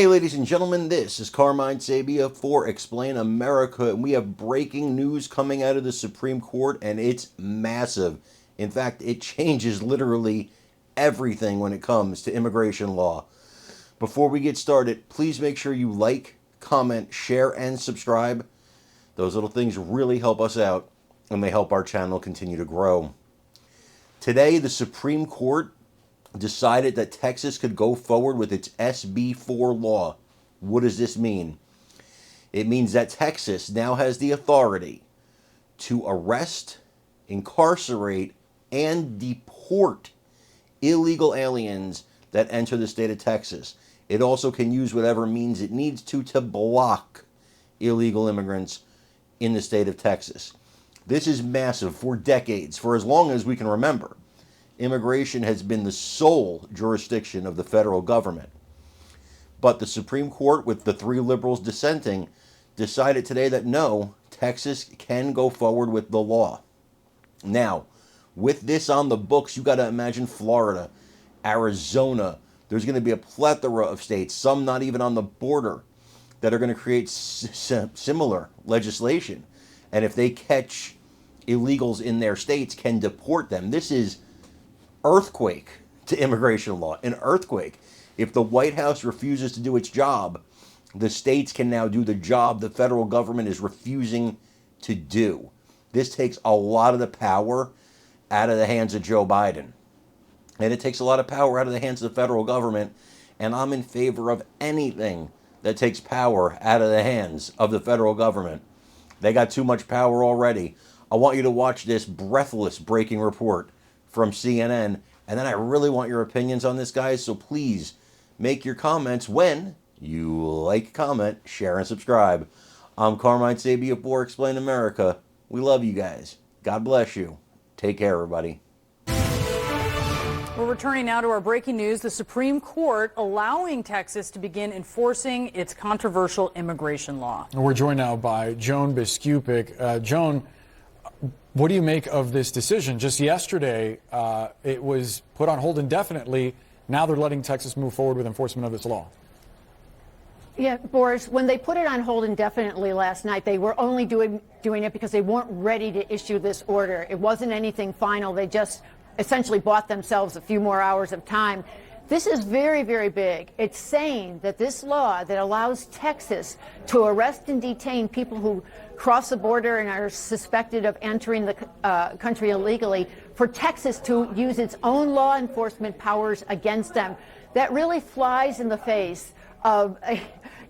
Hey, ladies and gentlemen, this is Carmine Sabia for Explain America, and we have breaking news coming out of the Supreme Court, and it's massive. In fact, it changes literally everything when it comes to immigration law. Before we get started, please make sure you like, comment, share, and subscribe. Those little things really help us out, and they help our channel continue to grow. Today, the Supreme Court decided that Texas could go forward with its SB 4 law. What does this mean? It means that Texas now has the authority to arrest, incarcerate, and deport illegal aliens that enter the state of Texas. It also can use whatever means it needs to block illegal immigrants in the state of Texas. This is massive. For decades, for as long as we can remember, immigration has been the sole jurisdiction of the federal government. But the Supreme Court, with the three liberals dissenting, decided today that no, Texas can go forward with the law. Now, with this on the books, you got to imagine Florida, Arizona. There's going to be a plethora of states, some not even on the border, that are going to create similar legislation. And if they catch illegals in their states, can deport them. This is earthquake to immigration law, an earthquake. If the White House refuses to do its job, the states can now do the job the federal government is refusing to do. This takes a lot of the power out of the hands of Joe Biden. And it takes a lot of power out of the hands of the federal government. And I'm in favor of anything that takes power out of the hands of the federal government. They got too much power already. I want you to watch this breathless breaking report from CNN, and then I really want your opinions on this, guys, so please make your comments when you like, comment, share, and subscribe. I'm Carmine Sabia for Explain America. We love you guys. God bless you. Take care, everybody. We're returning now to our breaking news. The Supreme Court allowing Texas to begin enforcing its controversial immigration law. We're joined now by Joan Biskupic. Joan, what do you make of this decision? Just yesterday, it was put on hold indefinitely. Now they're letting Texas move forward with enforcement of this law. Yeah, Boris, when they put it on hold indefinitely last night, they were only doing it because they weren't ready to issue this order. It wasn't anything final. They just essentially bought themselves a few more hours of time. This is very, very big. It's saying that this law that allows Texas to arrest and detain people who cross the border and are suspected of entering the country illegally, for Texas to use its own law enforcement powers against them, that really flies in the face of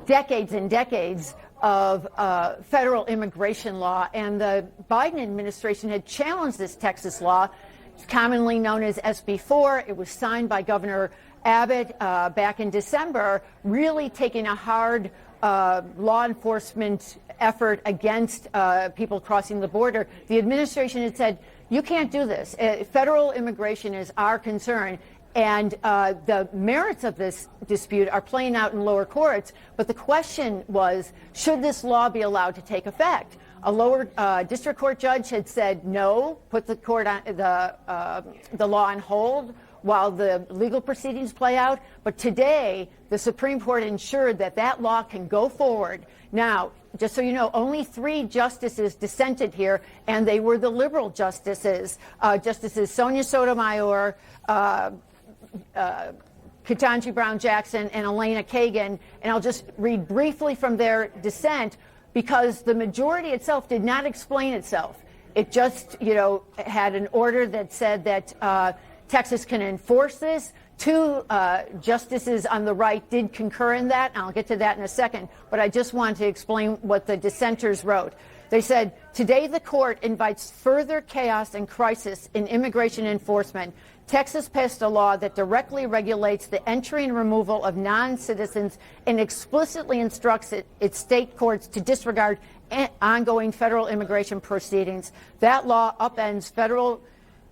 decades and decades of federal immigration law. And the Biden administration had challenged this Texas law. It's commonly known as SB 4. It was signed by Governor Abbott back in December, really taking a hard law enforcement effort against people crossing the border. The administration had said, you can't do this. Federal immigration is our concern. And the merits of this dispute are playing out in lower courts. But the question was, should this law be allowed to take effect? A lower district court judge had said no, put the court on the law on hold while the legal proceedings play out. But today, the Supreme Court ensured that that law can go forward. Now, just so you know, only 3 justices dissented here, and they were the liberal justices, Justices Sonia Sotomayor, Ketanji Brown Jackson, and Elena Kagan. And I'll just read briefly from their dissent, because the majority itself did not explain itself. It just, had an order that said that Texas can enforce this. 2 justices on the right did concur in that, and I'll get to that in a second, but I just want to explain what the dissenters wrote. They said, today the court invites further chaos and crisis in immigration enforcement. Texas passed a law that directly regulates the entry and removal of non-citizens and explicitly instructs its state courts to disregard ongoing federal immigration proceedings. That law upends federal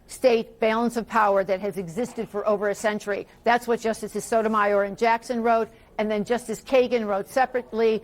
state balance of power that has existed for over a century. That's what Justices Sotomayor and Jackson wrote. And then Justice Kagan wrote separately.